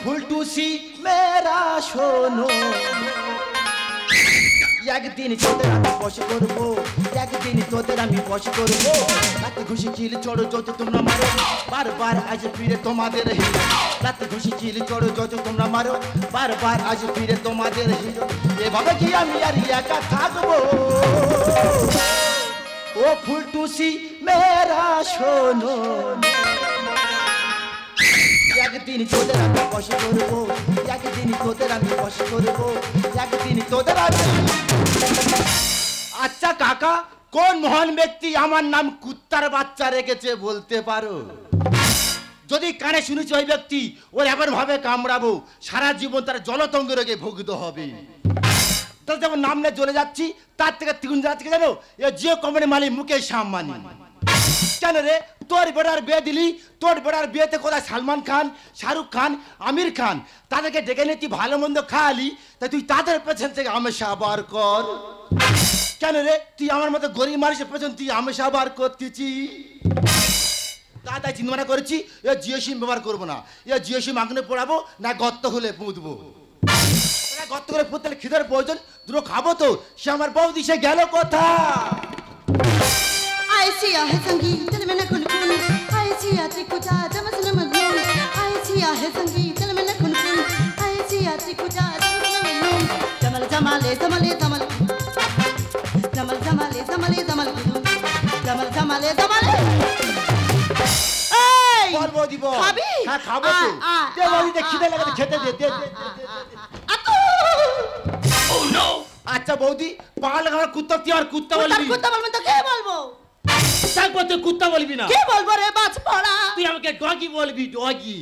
ফুলটুসি মেরা শোনো, একদিন তোদের আমি বসে করবো, একদিন তোদের আমি বসে করবো। রাতে ঘুষি চিল চড়ো যত তোমরা মারো, বারবার আজ ফিরে তোমাদের হিরো। রাতে ঘুষি চিল চড়ো যত তোমরা মারো, বারবার আজ ফিরে তোমাদের হিরো। এভাবে কি আমি আর একা থাকবো? ও ফুলটুসি মেরা শোনো, একদিন তোদের আমি বসে করবো, একদিন তোদের আমি বসে করবো, একদিন তোদের আমি। আচ্ছা কাকা, কোন মহান ব্যক্তি আমার নাম কুত্তার বাচ্চা রেখেছে বলতে পারো? যদি কানে শুনেছি ওই ব্যক্তি, ওর এমন ভাবে কামড়াবো সারা জীবন তার জলতঙ্গ রোগে ভুগতে হবে। তার যেমন নাম নিয়ে চলে যাচ্ছি, তার থেকে তিগুণ যাচ্ছে জানো, এ জিও কোম্পানির মালিক মুকেশ আম্বানি। কেন রে, তোর বেড়ার বিয়ে দিলি, তোর বেড়ার বিয়েতে কোথায় সালমান খান, শাহরুখ খান, আমির খান, তাদেরকে ডেকে নিয়ে তুই ভালো মন্দ খাওয়ালি, তাই তুই তাদের পেছন থেকে আমেশা বার কর। কেন রে, তুই আমার মতো গরিব মানুষের পেছন তুই আমেশা বার করতেছি। তাই চিন্তা ভাবনা করেছি, এ জিও সিম ব্যবহার করবো না, এ জিও সিম আগুনে পোড়াবো না গর্ত খুলে পুঁতবো। গর্ত করে পুঁতলে খিদের প্রয়োজন, দুটো খাবো তো। সে আমার বৌদি সে গেল কোথা? आयसिया है संगीत दिल में न खुनखुन, आयसिया चिकुचा जमसन मजनून, आयसिया है संगीत दिल में न खुनखुन, आयसिया चिकुचा जमसन मजनून। जमल जमाले जमले जमल, जमल जमाले जमले जमल, जमल जमाले जमले। বল বৌদি বল। খাবি? হ্যাঁ খাবো তো। দে বৌদি, দে খিদে লাগে, খেতে দে দে। ও নো। আচ্ছা বৌদি, পাগল আমার কুত্তা তুই আর কুত্তা বলবি? কুত্তা বলবি তো কে বলবো? তারপর তুই কুত্তা বলবি না? কে বলবো রে বাজ পড়া? তুই আমাকে ডগি বলবি, ডগি।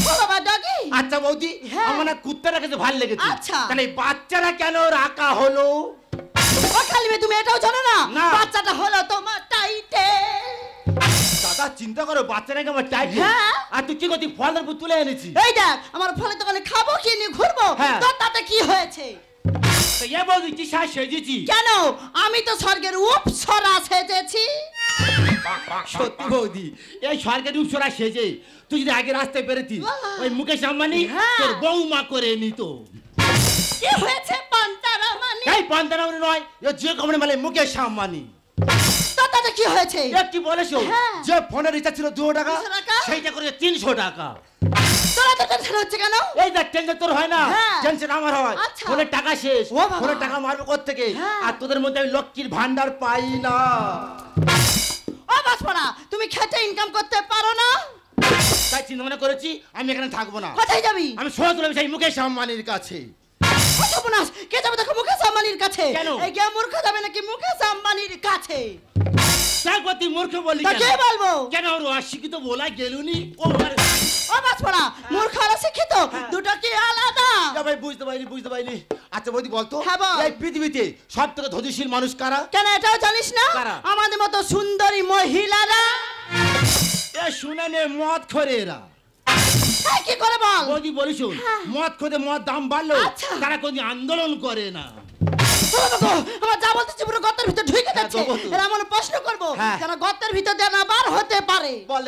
বাবা ডগি। আচ্ছা বৌদি, আমার না কুত্তাটা কাছে ভালো লেগেছে। আচ্ছা। তাহলে এই বাচ্চারা কেন রাখা হলো? ও খালি তুমি এটাও জানো না? বাচ্চাটা হলো তোমার টাইটে। দাদা চিন্তা করো, বাচ্চাটাকে আমার টাইটে। আর তুই কি করতি? ফলের উপর তুলে এনেছি। এই দেখ, আমার ফলের দোকানে খাবো কি নিয়ে ঘুরবো, তোর তাতে কি হয়েছে? এ বৌদি কি সাজ সেজেছি? কেন, আমি তো স্বর্গের উপসরা সেজেছি। সত্যি বৌদি, এই স্বর্গের উপসরা সেজে তুই যদি আগে রাস্তায় বেরোতি, ওই মুকেশ আম্বানি তোর বৌমা করে নিত। কি হয়েছে পান্তারামানি? এই পান্তারামানি নয়, এ যে কোম্পানির মালিক মুকেশ আম্বানি। তোর তাতে কি হয়েছে? কি বলেছো? যে ফোনের রিচার্জ ছিল 200 টাকা, সেইটা করে 300 টাকা। তোরা তো টেনশন হচ্ছে কেন? এই দেখ, টেনশন তোর হয় না, টেনশন আমার হয়। ফোনের টাকা শেষ, ফোনের টাকা মারবো কোত্থেকে? আর তোদের মধ্যে আমি লক্ষ্মীর ভান্ডার পাই না। ও বাসপড়া, তুমি খেটে ইনকাম করতে পারো না? তাই চিন্তা ভাবনা করেছি আমি এখানে থাকবো না। কোথায় যাবি? আমি সোজা চলে যাই মুকেশ আম্বানির কাছে। সর্বনাশ, কে যাবে দেখো মুকেশ আম্বানির কাছে? কেন? এই কে মূর্খ যাবে নাকি মুকেশ আম্বানির কাছে? তারপর তুই মূর্খ বললি কেন? কে বলবো? কেন ওর অশিক্ষিত বলা গেলুনি? ও বাসপড়া, মূর্খ আর শিক্ষিত দুটো কি আলাদা? ভাই বুঝতে পারিনি। আচ্ছা বৌদি বলতো, বল। এই পৃথিবীতে সব থেকে ধৈর্যশীল মানুষ কারা? কেন এটাও জানিস না? আমাদের মতো সুন্দরী মহিলারা। এ শুনে নে, মদ খোরে এরা। কি করে বল? বৌদি বলিস, মদ খোদে মদ দাম বাড়লো, তারা কোনদিন আন্দোলন করে না। আমার যা বলতেছি পুরো গর্তের ভিতর ঢুকে যাচ্ছে। এরা এমন প্রশ্ন করবো যেন গর্তের ভিতর দিয়ে না বার হতে পারে। বল।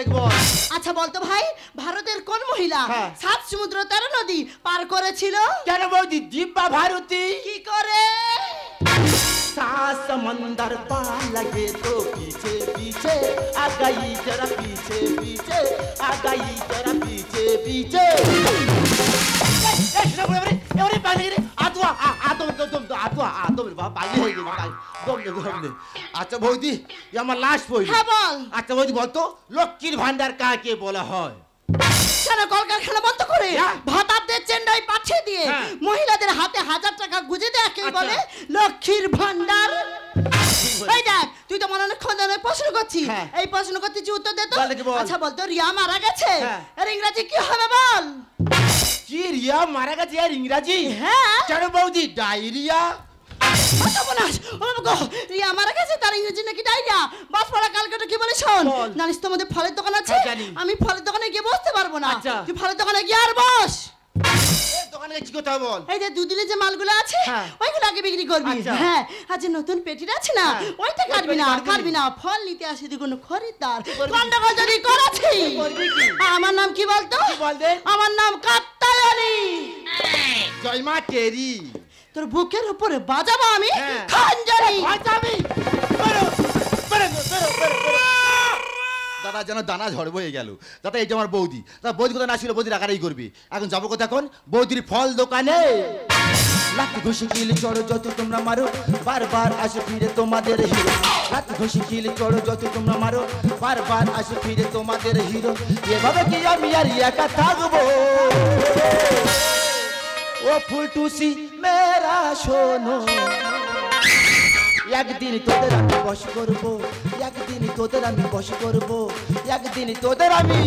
আচ্ছা বলতো ভাই, ভারতের কোন মহিলা 7 সমুদ্র 13 নদী পার করেছিল? কেন বৌদি? দিব্যা ভারতী। কি করে? सात समंदर पार लगे तो पीछे पीछे आ गई, जरा पीछे पीछे आ गई, जरा पीछे पीछे। আচ্ছা বৌদি, আমার লাস্ট বই। আচ্ছা বৌদি বলতো, লক্ষ্মীর ভান্ডার কাকে বলা হয়? কেন কলকারখানা বন্ধ করে ভাতাদের চেন্নাই পাঠিয়ে দিয়ে মহিলাদের হাতে 1000 টাকা গুঁজে দেয় কে বলে লক্ষ্মীর ভান্ডার? এই দেখ, তুই তো মনে অনেক খোঁজে প্রশ্ন করছিস, এই প্রশ্ন করতেছি উত্তর দে তো। আচ্ছা বলতো, রিয়া মারা গেছে, এর ইংরেজি কি হবে বল? কি রিয়া মারা গেছে আর ইংরেজি? কেন বৌদি? ডায়রিয়া। রিয়া মারা গেছে, তার ইংরেজি নাকি ডায়রিয়া। বাস পড়া কালকে কি বলে শোন, জানিস তো আমাদের ফলের দোকান আছে, আমি ফলের দোকানে গিয়ে বসতে পারবো না। তুই ফলের দোকানে গিয়ে আর বস। দোকানে কি কথা বল? এই যে দুদিনে যে মালগুলো আছে ওইগুলো আগে বিক্রি করবি। হ্যাঁ, আর যে নতুন পেটিটা আছে না ওইটা কাটবি না। ফল নিতে আসে কোনো খরিদ্দার গন্ডগোল যদি করাছি। আমার নাম কি বলতো? আমার নাম কাত্তা টেরি। তোর বুকের উপরে বাজাবো আমি হ্যাঁ। খানজানি। বাজাবি। বেরো, বেরো, বেরো, বেরো, বেরো। দাদা যেন দানা ঝড় বয়ে গেল। দাদা এই যে আমার বৌদি, দাদা বৌদি কথা না ছিল, বৌদি রাখারাই করবি। এখন যাবো কোথায়? এখন বৌদির ফল দোকানে। লাঠি ঘুষি কিল চড়ো যত তোমরা মারো, বারবার আসে ফিরে তোমাদের হিরো। লাঠি ঘুষি কিল চড়ো যত তোমরা মারো, বারবার আসে ফিরে তোমাদের হিরো। এভাবে কি আমি আর একা থাকবো? ও ফুলটুসি মেরা শোনো, একদিন তোদের আমি বশ করবো, একদিন তোদের আমি বশ করবো, একদিন তোদের আমি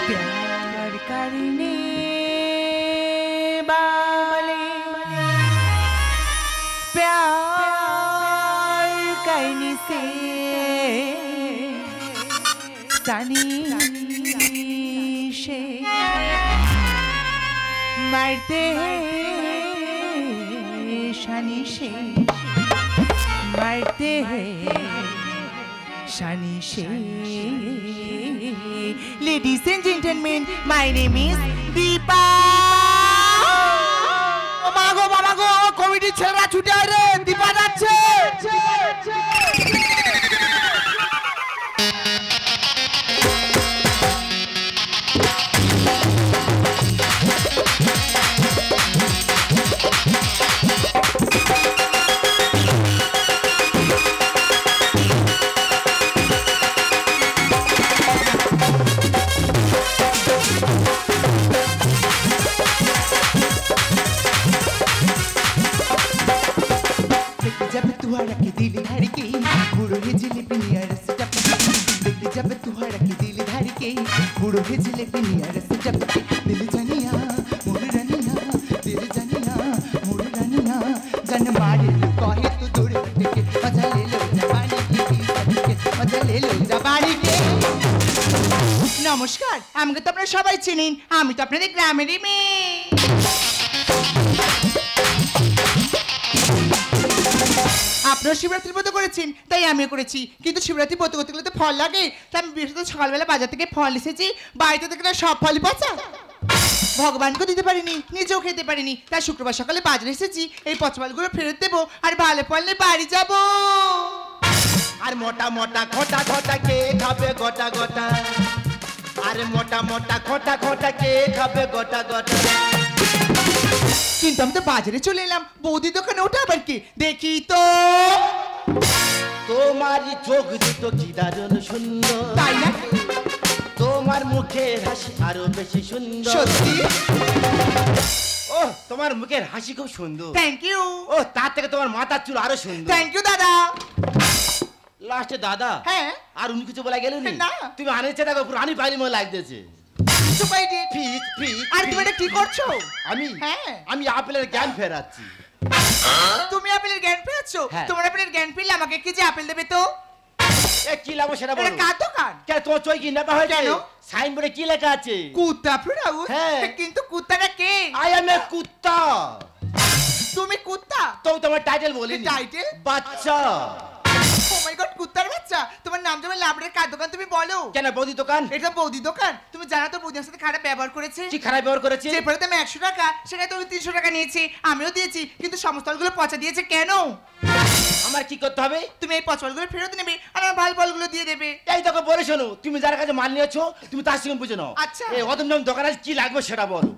प्यार करने वाले प्यार करने से सनी से मरते हैं, शनि से मरते हैं, शनि से। Ladies and gentlemen, my name is Deepa. ও মা গো বাবা গো, কমিটির ছেলেরা ছুটে আয় রে, দীপা যাচ্ছে। जब तुहरा के दिल धड़के बुढ़ो है जिलेबी नियर से टपके, देखी जब तुहरा के दिल धड़के बुढ़ो है जिलेबी नियर से टपके। दिल जनिया मुड़ रनिया, दिल जनिया मुड़ रनिया, जन मारे लो कहे तू दूर हटके, मजा ले लो जवानी की सबके, मजा ले लो जवानी के। নমস্কার, আমাকে তো আপনারা সবাই চিনেন, আমি তো আপনাদের গ্রামেরই মেয়ে। আপনারা শিবরাত্রির ব্রত করেছেন, তাই আমিও করেছি, কিন্তু শিবরাত্রি ব্রত করতে গেলে তো ফল লাগে, তাই আমি বৃহস্পতি সকালবেলা বাজার থেকে ফল এসেছি, বাড়িতে থেকে না সব ফলই পচা। ভগবানকেও দিতে পারিনি, নিজেও খেতে পারিনি, তাই শুক্রবার সকালে বাজারে এসেছি, এই পচা ফলগুলো ফেরত দেবো আর ভালো ফল নিয়ে বাড়ি যাবো। আর মোটা মোটা খোটা খোটা কে খাবে গোটা গোটা, আরে মোটা মোটা খোটা খোটা কে খাবে গোটা গোটা। কিন্তু আমি তো বাজারে চলে এলাম, বৌদি দোকানে ওটা আবার কি দেখি তো। তোমারই চোখ দুটো কি দারুণ সুন্দর, তাই না? তোমার মুখের হাসি আরো বেশি সুন্দর। সত্যি? ও তোমার মুখের হাসি খুব সুন্দর। Thank you. ও তার থেকে তোমার মাথার চুল আরো সুন্দর। থ্যাংক ইউ দাদা। লাস্টে দাদা, হ্যাঁ আর উনি কিছু বলা গেল না। তুমি আনেছে দেখো পুরো আনি পাইলি মনে লাগতেছে। ফিজ ফিজ। আর তুমি এটা কি করছো? আমি হ্যাঁ আমি আপেলের জ্ঞান ফেরাচ্ছি। তুমি আপেলের জ্ঞান পেয়েছো? হ্যাঁ। তোমার আপেলের জ্ঞান পেলে আমাকে কি যে আপেল দেবে তো? এ কি লাগবে সেটা বলো। এটা কার দোকান? কে তোমার চই কি নেবা হয়েছে? কেন? সাইনবোর্ডে কি লেখা আছে? কুত্তা ফ্রাউস। হ্যাঁ। কিন্তু কুত্তাটা কে? আই এম এ কুত্তা। তুমি কুত্তা? তো তোমার টাইটেল বলিনি। টাইটেল? বাচ্চা। ও মাই গড, কুত্তার বাচ্চা। তোমার নাম যেমন লাবড়ের কার দোকান, তুমি বলো। কেন বৌদি দোকান? এটা বৌদি দোকান। তুমি জানো তো বৌদি আমার সাথে খারাপ ব্যবহার করেছে। কি খারাপ ব্যবহার করেছে? যে পরে আমি 100 টাকা, সেটা তুমি 300 টাকা নিয়েছি, আমিও দিয়েছি, কিন্তু সমস্ত ফলগুলো পচা দিয়েছে কেন? আমার কি করতে হবে? তুমি এই পচা ফলগুলো ফেরত নেবে আর আমার ভালো ফলগুলো দিয়ে দেবে। এই দেখো বলে শোনো, তুমি যার কাছে মাল নিয়েছো তুমি তার সঙ্গে বুঝে নাও। আচ্ছা। এই অদম দোকানে কি লাগবে সেটা বলো।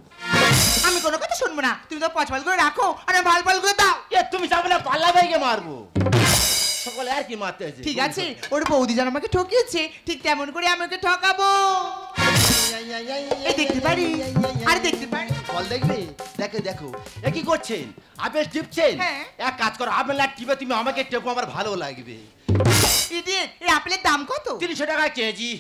আমি কোনো কথা শুনবো না, তুমি তো পচা ফলগুলো রাখো আর আমার ভালো ফলগুলো দাও। এ তুমি যাবে না, পাল্লা ভাইকে মারবো। সকলে আর কি মারতে আছে। ঠিক আছে, ওর বৌদি যেন আমাকে ঠকিয়েছে, ঠিক তেমন করে আমি ওকে ঠকাবো। এই দেখতে পারি? আর দেখতে পারি? ফল দেখবে? দেখো দেখো, এ কি করছেন? আপেল টিপছেন? হ্যাঁ। এক কাজ করো, আপেল না টিপে তুমি আমাকে টেপো, আমার ভালো লাগবে। ইডিয়েট, এই আপেলের দাম কত? 300 টাকা কেজি।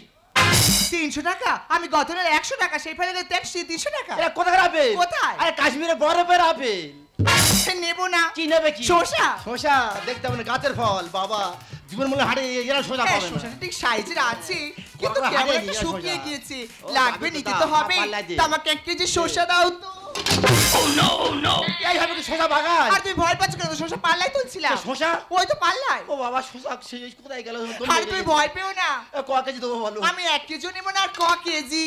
300 টাকা? আমি গত 100 টাকা, সেই ফলে ট্যাক্স 300 টাকা। এটা কোথাকার আপেল? কোথায়? আরে কাশ্মীরে বরফের আপেল। নেবো না। কি নেবে? কি শসা? শসা দেখতে হবে না, গাছের ফল বাবা, জীবন মূল্য হাটে এরা শসা পাবে না। শসাটা ঠিক সাইজের আছে, কিন্তু কড়া কেমন হারিয়ে একটা নিয়ে শুকিয়ে শসা। গিয়েছে ও, লাগবে দাদু নিতে দাদা, তো হবে পাল্লাই দে। তা আমাকে 1 কেজি শসা দাও তো এইভাবে কি শসা বাগান? আর তুমি ভয় পাচ্ছ কেন শসা পাল্লাই তুলছিলাম শসা? ওই তো পাল্লাই ও বাবা শসা শেষ কোথায় গেল? আর তুমি ভয় পেও না ক কেজি দেবো বলো? আমি 1 কেজি নেব না আর ক কেজি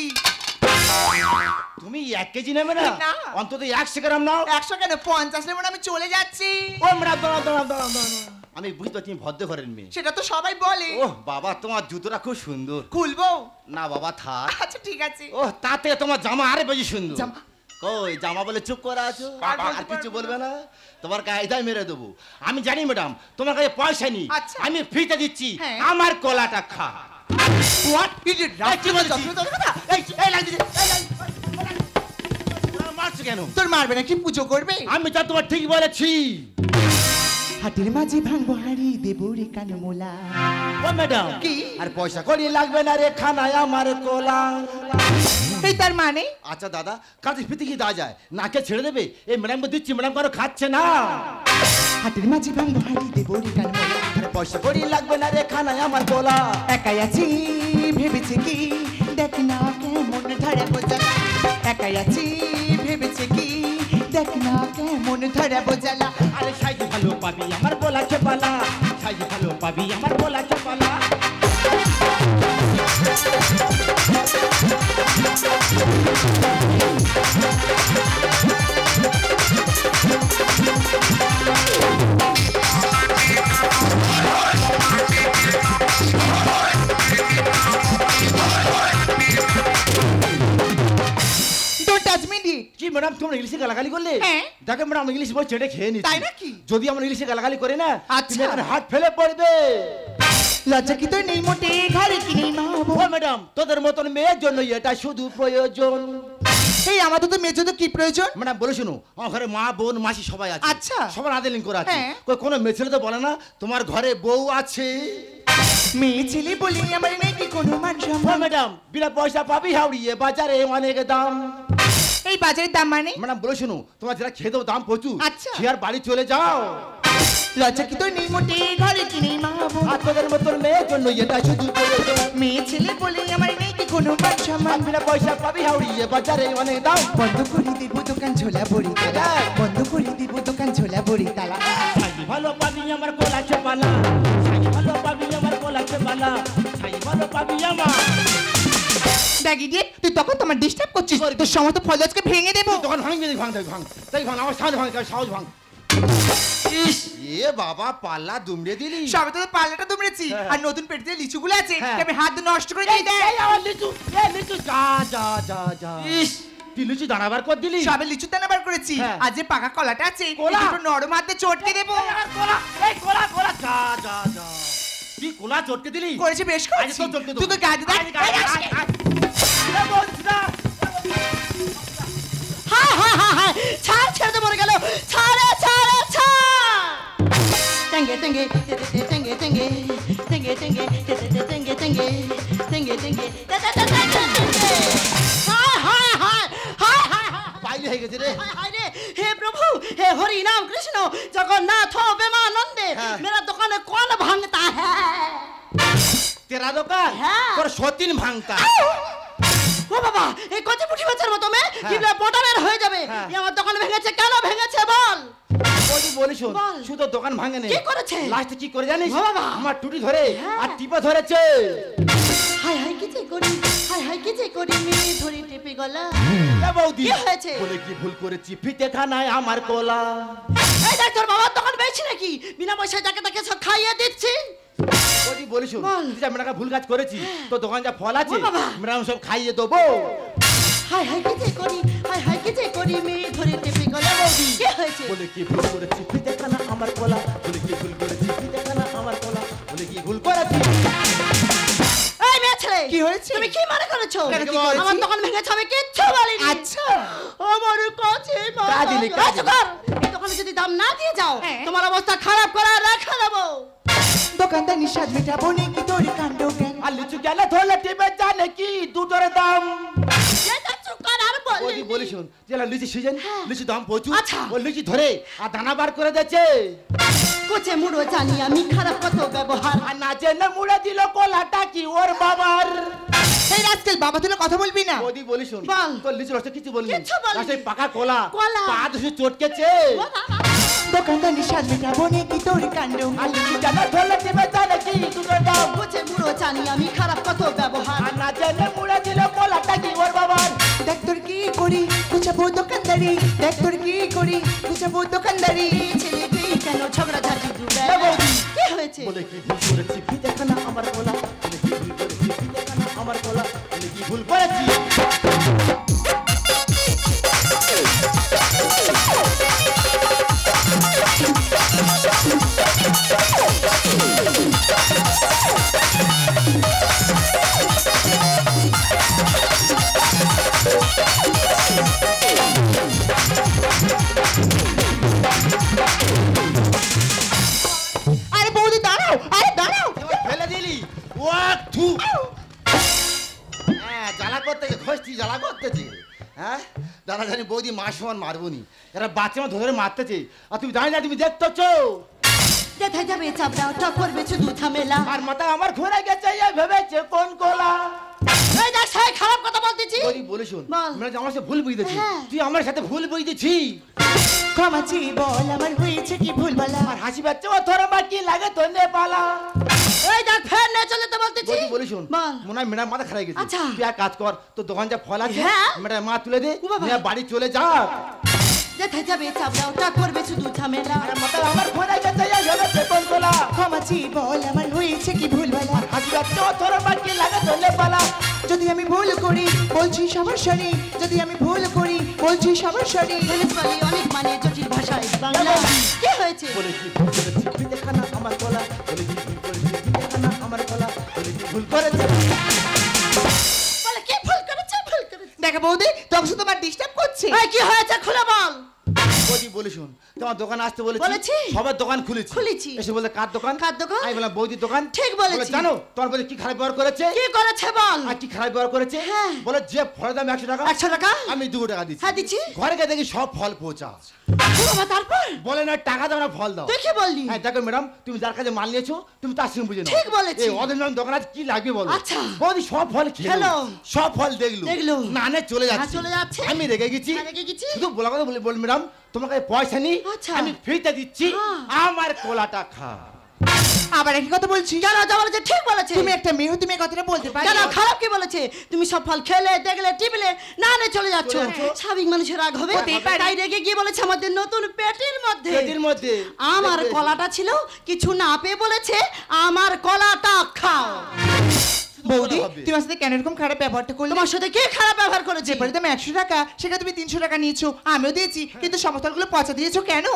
তুমি 1 কেজি নেবে না? না। অন্তত 100 গ্রাম নাও। 100 কেন 50 নেব না আমি চলে যাচ্ছি ও ম্যাডাম দাঁড়াও। আমি বুঝতে পারছি তুমি ভদ্র ঘরের মেয়ে। সেটা তো সবাই বলে ওহ বাবা তোমার জুতোটা খুব সুন্দর। খুলবো না বাবা থাক। আচ্ছা ঠিক আছে ও তাতে তোমার জামা আরে বেশি সুন্দর। জামা? কই জামা বলে চুপ করে আছো? আর বলতে আর কিছু পারবো বলবে না? তোমার কায়দায় মেরে দেবো। আমি জানি ম্যাডাম তোমার কাছে পয়সা নেই। আচ্ছা। আমি ফ্রিতে দিচ্ছি। হ্যাঁ। আমার কলাটা খা। হোয়াট ইজ ইট এই কি বলছিস? এই লাগছে। মারছো কেন? তোর মারবে না কি পুজো করবে আমি তা তোমার ঠিক বলেছি। হাটের মাঝে ভাঙবো হাড়ি দেবো রে কানমোলা ও ম্যাডাম কি? আর পয়সা করি লাগবে না রে খানায় আমার কোলা। এই তার মানে আচ্ছা দাদা কাজে ফিতে কি দেওয়া যায়? নাকে ছেড়ে দেবে? এই ম্যাডামকে দিচ্ছি ম্যাডাম কারো খাচ্ছে না। হাটের মাঝে ভাঙবো হাড়ি দেবো রে কানমোলা আর পয়সা করি লাগবে না রে খানায় আমার কোলা। একাই আছি ভেবেছে কি দেখ না কেমন ধরে বোঝালা একাই আছি ভেবেছে কি দেখ না কেমন ধরে বোঝালা আরে সাইজ ভালো পাবি আমার বলা চেপালা। সাইজ ভালো পাবি আমার বলা চেপালা। ডোন্ট টাচ মি ডিট কি ম্যাডাম তোমরা ইংলিশে গালাগালি করলে? হ্যাঁ। দেখো ম্যাডাম ইংলিশ বল চেটে খেয়ে নিচ্ছি। তাই নাকি? যদি আমরা ইংলিশে গালাগালি করি না আচ্ছা। তুমি এখানে হাত ফেলে পড়বে। লজ্জা কি তো নেই মোটে ঘরে কি নেই মা ও ম্যাডাম তোদের মতন মেয়ের জন্য এটা শুধু প্রয়োজন। এই আমাদের তো মেজো তো কি প্রয়োজন ম্যাডাম বলে শুনো আমার ঘরে মা বোন মাসি সবাই আছে। আচ্ছা। সবার আদেলিং করা আছে। হ্যাঁ। কই কোনো মেয়ে ছেলে তো বলে না তোমার ঘরে বউ আছে। মেয়ে ছেলে বলি আমার নেই কি কোনো মান ও সম্মান ম্যাডাম বিনা পয়সা পাবি হাওড়িয়ে বাজারে অনেক দাম। এই বাজারের দাম মানে ম্যাডাম বলে শুনো তোমার যেটা খেয়ে দেবো দাম প্রচুর। আচ্ছা। খেয়ে আর বাড়ি চলে যাও। লজ্জা কি তো নেই মোটে ঘরে কি নেই মা আর তোদের মতন মেয়ের জন্য এটা শুধু প্রয়োজন। মেয়ে ছেলে বলি আমার নেই কি কোনো মান সম্মান আর বিনা পয়সা পাবি হাওড়িয়ে বাজারে অনেক দাম। বন্ধ করে দিব দোকান ঝোলা বড়ি তালা বন্ধ করে দিব দোকান ঝোলা বড়ি তালা সাইজ ভালো পাবি আমার কোলা চেপালা। সাইজ ভালো পাবি আমার কোলা চেপালা। সাইজ ভালো পাবি আমার। দেখ ইডিয়েট তুই তখন তোমার ডিস্টার্ব করছিস তোর সমস্ত ফলজকে ভেঙে দেবো তখন ভাঙবি ভাঙ তাই ভাঙ আমার সামনে ভাঙ সাহস ভাঙ। ইস এ বাবা পাল্লা দুমড়ে দিলি। সবে তো পাল্লাটা দুমড়েছি হ্যাঁ। আর নতুন পেটে লিচুগুলো আছে হ্যাঁ। আমি হাত দিয়ে নষ্ট করে দিই দেখ এই আমার লিচু লিচু যা ইস তুই লিচু দাঁড়াবার কর দিলি। সবে লিচু দানা বার করেছি হ্যাঁ। আর যে পাকা কলাটা আছে কলা? একটু নরম হাতে চটকে দেবো এই কোলা যা তুই কোলা চটকে দিলি। করেছে বেশ আজ করেছি তো চটকে দেবো। তুই তো গায়ে দেখ হায় হায় হায় হায় ছাড় ছেড়ে মরে গেল ছাড়ে ছাড়ে ছাড় টেঙ্গে টেঙ্গে টেঙ্গে টেঙ্গে টেঙ্গে টেঙ্গে টেঙ্গে টেঙ্গে টেঙ্গে টেঙ্গে হায় হায় হায় হায় হায় হায় বাইরে হয়ে গেছে রে। हाय हाय रे हे प्रभु हे हरि नाम कृष्ण जगन्नाथ प्रेमानंदे हाँ। मेरा दुकान कौन भांगता है তেরা দোকান হ্যাঁ। তোর সতীন ভাঙতা। ও বাবা এই কচি পুঠি মাছের মতো মে হ্যাঁ। কিবলা পটারের হয়ে যাবে হ্যাঁ। এই আমার দোকান ভেঙেছে কেন ভেঙেছে বল ওই বলিস বল। শুধু দোকান ভাঙে নেই কি করেছে? লাস্টে কি করে জানিস? ও বাবা। আমার টুটি ধরে হ্যাঁ। আর টিপা ধরেছে। হাই হাই কি যে করি হাই হাই কি যে করি মে ধরি টিপে গলা এ বৌদি কি হয়েছে? বলে কি ভুল করেছি ফিতে খানায় আমার কোলা। এই দেখ তোর বাবার দোকান বেশি নাকি বিনা পয়সায় যাকে তাকে সব খাইয়ে দিচ্ছি ওই বলিস বল। তুই যা মেয়েটাকে ভুল কাজ করেছি তো দোকান যা ফল আছে ও বাবা। ম্যাডাম সব খাইয়ে দেবো। হাই হাই কি যে করি হাই হাই কি যে করি মে ধরি টিপে গলা কি হয়েছে বলে কি ভুল করেছি ফিতে খানা আমার কোলা। বলে কি ভুল করেছি ফিতে খানা আমার কোলা। বলে কি ভুল করেছি। এই মেয়ে ছেলে কি হয়েছে? তুমি কি মনে করেছো কেন, কি করেছি? আমার দোকান ভেঙেছে আমি কিচ্ছু বলিনি আচ্ছা। আমার কাছে কা দিলি, কা দিলি? এই দোকানে যদি দাম না দিয়ে যাও হ্যাঁ। তোমার অবস্থা খারাপ করে রেখে দেবো দোকানদার নিঃশ্বাস মেটাবো নাকি তোর কাণ্ড জ্ঞান। আর লিচু গেলে ধরলে টিপে জানে কি দুটোর দাম। এটা চুকার আর বললি ওই বলিস না। তুই যা মেয়েটাকে ভুল কাজ করেছি তো দোকান যা ফল আছে ম্যাডাম সব খাইয়ে দেবো। হাই হাই কি যে করি হাই হাই কি যে করি মে ধরি টিপে গলা কি হয়েছে বলে কি ভুল করেছি ফিতে খানা আমার কোলা। বলে কি ভুল করেছি ফিতে খানা আমার কোলা। বলে কি ভুল করেছি। হাই হাই কি যে করি হাই হাই কি যে করি মে ধরি টিপে গলা কি হয়েছে কি হয়েছে? বৌদি বলি শোন, যে লিচি সিজন, হ্যাঁ। লিচি দাম প্রচুর। আচ্ছা। ও লিচি ধরে আর দানা বার করে দিয়েছে। কোচে মুড়ো জানি আমি খারাপ কত ব্যবহার। আর না জেনে মুড়ে দিল কলাটা কি ওর বাবার। এই রাস্কেল, বাবা তুই কথা বলবি না। ওদি বলি শোন, বল। তোর লিচি রসে কিছু বললি? কিচ্ছু বলিনি। লাস্টে পাকা কলা, কলা। পা ধুয়ে চটকেছে। দোকানদার নিশান মেটাবো নাকি তোর কাণ্ড। আর লিচি জানা ধরলে দেবে তাহলে কি দুটো দাম। কোচে মুড়ো জানি আমি খারাপ কত ব্যবহার। আর না জেনে মুড়ে দিল কলাটা কি ওর বাবার। দেখ তোর কি করি গুছাবো দোকানদারি, দেখ তোর কি করি গুছাবো দোকানদারি। ছেলে পেয়ে কেন ঝগড়া ঝাঁটি ডুবে? এ বৌদি। কি হয়েছে? বলে কি ভুল করেছি ফিতেখানা আমার কলা, বলে কি ভুল করেছি ফিতেখানা আমার কলা, বলে কি ভুল করেছি। আরে বৌদি দাঁড়াও, আরে দাঁড়াও। এবার ফেলে দিলি ও থু। হ্যাঁ জ্বালা করতেছে, খসতি জ্বালা করতেছে। হ্যাঁ দাদা জানি বৌদি মা সমান মারবনি, এরা বাচ্চা মা ধরে মারতেছে আর তুমি জানি না, তুমি দেখতেছো। দেখা যাবে চাপড়া ওটা করবে শুধু ঝামেলা। আর মাথা আমার ঘুরে গেছে, এ ভেবেছে কোন কোলা। এই দেখ সাই খারাপ কথা বলতেছি। বৌদি বলে শোন, বল। মানে আমার সাথে ভুল বুঝতেছি, হ্যাঁ। তুই আমার সাথে ভুল বুঝতেছি। ক্ষমা চেয়ে বল আমার হয়েছে কি ভুল বলা। আর হাসি পাচ্ছে ও তোর আমার কি লাগে তোনে পালা। এই দেখ ফের না চলে তো বলতেছি। বৌদি বলে শোন, বল। মনে হয় মেয়ের মাথা খারাপ গেছে। আচ্ছা। তুই এক কাজ কর, তোর দোকান যা ফল আছে হ্যাঁ। মেয়ের মা তুলে দে, ও বাবা। নিয়ে বাড়ি চলে যা। দেখা যাবে চাপড়া ওটা করবে শুধু ঝামেলা। আর মাথা আমার ঘুরে গেছে, এ ভেবেছে কোন কোলা। ক্ষমা চেয়ে বল আমার হয়েছে কি ভুল বলা। হাসি পাচ্ছে ও তোর আমার কি লাগে তোনে পালা। যদি আমি ভুল করি বলছি সমস্যারি, যদি আমি ভুল করি বলছি সমস্যারি। ইংলিশ বলি অনেক মানে জটিল ভাষায় বাংলা। কি হয়েছে? বলে কি ভুল করেছি ফিতেখানা আমার কলা, বলে কি ভুল করেছি ফিতেখানা আমার কলা, বলে কি ভুল করেছি। বলে কি ভুল করেছে? ভুল করেছে। দেখো বৌদি তোকে শুধু তোমার ডিস্টার্ব করছে। এই কি হয়েছে খুলে বল। বৌদি বলে শোন, তোমার দোকান আসতে বলেছি, বলেছি। সবার দোকান খুলেছি। খুলেছি। এসে বলে কার দোকান? কার দোকান? আমি বললাম বৌদির দোকান। ঠিক বলেছি। বলে, জানো তোমার বলে কি খারাপ ব্যবহার করেছে? কি করেছে বল। আর কি খারাপ ব্যবহার করেছে? হ্যাঁ। বলে যে ফলের দাম 100 টাকা, 100 টাকা আমি 2 টাকা দিচ্ছি। হ্যাঁ দিচ্ছি। ঘরে গিয়ে দেখি সব ফল পচা। ও বাবা তারপর বলে না টাকা দাও না ফল দাও। তুই কি বললি? হ্যাঁ দেখো ম্যাডাম, তুমি যার কাছে মাল নিয়েছো তুমি তার সঙ্গে বুঝে নাও। ঠিক বলেছি। এই ওদের নাম দোকান আছে কি লাগবে বলো। আচ্ছা। বৌদি সব ফল খেলো, খেলো। সব ফল দেখলো, দেখলো। নানে চলে হ্যাঁ, যাচ্ছে। চলে যাচ্ছে। আমি রেগে গেছি। হ্যাঁ, রেগে গেছি। শুধু বলা কথা বলি, বল ম্যাডাম তোমার কাছে পয়সা নেই, আচ্ছা। আমি ফ্রিতে দিচ্ছি, হ্যাঁ। আমার কোলাটা খা। আবার একই কথা বলছি। কেন যা বলেছে ঠিক বলেছে। তুমি একটা মেয়ে হয়ে তুমি এই কথাটা বলতে পারো? কেন খারাপ কি বলেছে? তুমি সব ফল খেলে দেখলে টিপলে না না চলে যাচ্ছ। চলে যাচ্ছ। স্বাভাবিক মানুষের রাগ হবে। হতেই পারে। তাই রেগে গিয়ে বলেছে আমাদের নতুন পেটির মধ্যে। পেটের মধ্যে আমার দেখবে। কলাটা ছিল কিছু না পেয়ে বলেছে আমার কলাটা খাও। বৌদি হবে। তুমি আমার সাথে কেন এরকম খারাপ ব্যবহারটা করলে? তোমার সাথে কে খারাপ ব্যবহার করেছে? যে পরে তুমি 100 টাকা সেখানে তুমি 300 টাকা নিয়েছো, আমিও দিয়েছি, কিন্তু সমস্তগুলো পচা দিয়েছো কেন?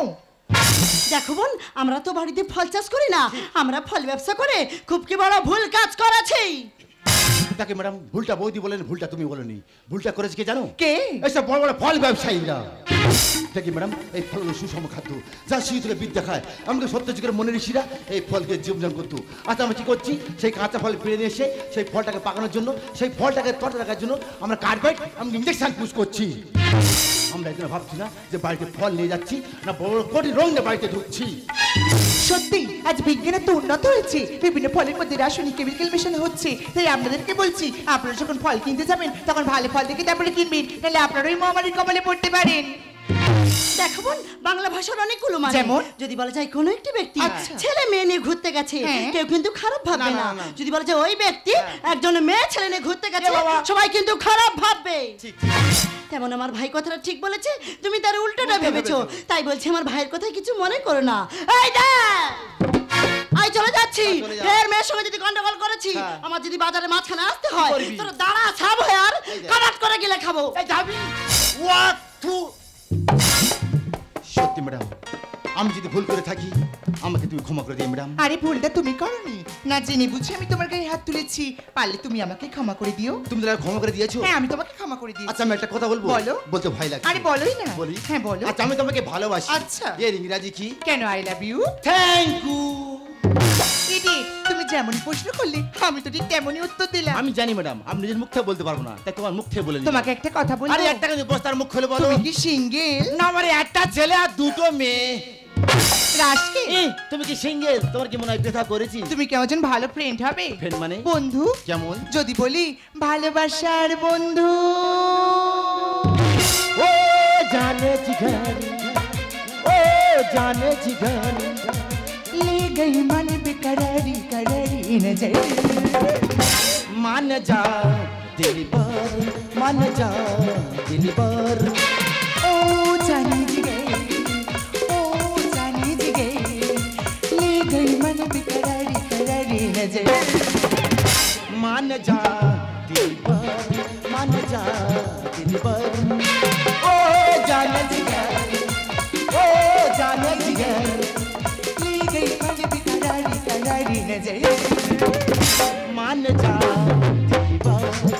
দেখো বোন, আমরা তো বাড়িতে ফল চাষ করি না, আমরা ফল ব্যবসা করে খুব কি বড় ভুল কাজ করেছি। তাকে ম্যাডাম ভুলটা বৌদি বলেন, ভুলটা তুমি বলনি। ভুলটা করেছে কে জানো? কে? এইসব বড় বড় ফল ব্যবসায়ীরা। দেখি ম্যাডাম এই ফলগুলো সুষম খাদ্য, যা শিশু থেকে বিদ্যা খায়। আমাদের সত্য যুগের মনের ঋষিরা এই ফলকে জীবন করতো। আচ্ছা আমরা কি করছি? সেই কাঁচা ফল ফিরে নিয়ে এসে সেই ফলটাকে পাকানোর জন্য, সেই ফলটাকে তরতা রাখার জন্য আমরা কার্বাইড, আমরা ইঞ্জেকশন পুশ করছি। আমরা একদিন ভাবছি না যে বাড়িতে ফল নিয়ে যাচ্ছি, না বড় বড় কোটি রং নিয়ে বাড়িতে ঢুকছি। সত্যি আজ বিজ্ঞানের তো উন্নত হয়েছে, বিভিন্ন ফলের মধ্যে রাসায়নিক কেমিক্যাল মেশানো হচ্ছে। তাই আপনাদেরকে বলছি, আপনারা যখন ফল কিনতে যাবেন তখন ভালো ফল দেখে তারপরে কিনবেন, নাহলে আপনারা ওই মহামারীর কবলে পড়তে পারেন। দেখো বোন, বাংলা ভাষার অনেকগুলো মানে। যেমন? যদি বলা যায় কোনো একটি ব্যক্তি আচ্ছা। ছেলে মেয়ে নিয়ে ঘুরতে গেছে, হ্যাঁ। কেউ কিন্তু খারাপ ভাববে না, না। না, না। যদি বলা যায় ওই ব্যক্তি একজন মেয়ে ছেলে নিয়ে ঘুরতে গেছে, এ বাবা। সবাই কিন্তু খারাপ ভাববে। ঠিক তেমন আমার ভাই কথাটা ঠিক বলেছে, তুমি তার উল্টোটা ভেবেছো। তাই বলছি আমার ভাইয়ের কথা কিছু মনে করো না। এই দেখ আই চলে যাচ্ছি। চলে যা। ফের মেয়ের সঙ্গে যদি গন্ডগোল করেছি, হ্যাঁ। আমার যদি বাজারে মাঝখানে আসতে হয়, করবি? তোর দাঁড়া ছাব হয়ে আর এই দেখ। কাবাট করে গেলে খাবো। এই যাবি ওয়াক টু। সত্যি ম্যাডাম, আমি যদি ভুল করে থাকি আমাকে তুমি ক্ষমা করে দিও ম্যাডাম। আরে ভুলটা তুমি করনি, না জেনে বুঝে আমি তোমার গায়ে হাত তুলেছি, পারলে তুমি আমাকে ক্ষমা করে দিও। তুমি তাহলে ক্ষমা করে দিয়েছো? হ্যাঁ আমি তোমাকে ক্ষমা করে দিয়েছি। আচ্ছা আমি একটা কথা বলবো? বলো। বলতে ভয় লাগছে। আরে বলোই না। বলি? হ্যাঁ বলো। আচ্ছা আমি তোমাকে ভালোবাসি। আচ্ছা। এর ইংরাজি কি? Can I love you? Thank you. কি তুমি যেমন প্রশ্ন করলে আমি তো ঠিক তেমনই উত্তর দিলাম। আমি জানি ম্যাডাম, আমি নিজের মুখ থেকে বলতে পারবো না, তাই তোমার মুখ থেকে বলে নিলাম। তোমাকে একটা কথা বলবো। আরে একটা কথা বস, তার মুখ খুলে বলো। তুমি কি সিঙ্গেল? না, আমার একটা ছেলে আর দুটো মেয়ে। রাশকে তুমি কি সিঙ্গেল? তোমার কি মনে হয় ব্যথা করেছি? তুমি কি একজন ভালো ফ্রেন্ড হবে? ফ্রেন্ড মানে? বন্ধু। কেমন? যদি বলি ভালোবাসার বন্ধু। ও জানে জিগার, ও জানে জিগার, ले गई मन बेकरारी करारी नजर। मान जा दिल पर, मान जा दिल पर। ओ जाने जिगर, ओ जाने जिगर, ले गई मन बेकरारी करारी नजर। मान जा दिल पर, मान जा दिल पर। ओ जाने जिगर, ओ जाने जिगर, ले गई मन बेकरारी करारी नजर। मान जा दिल पर।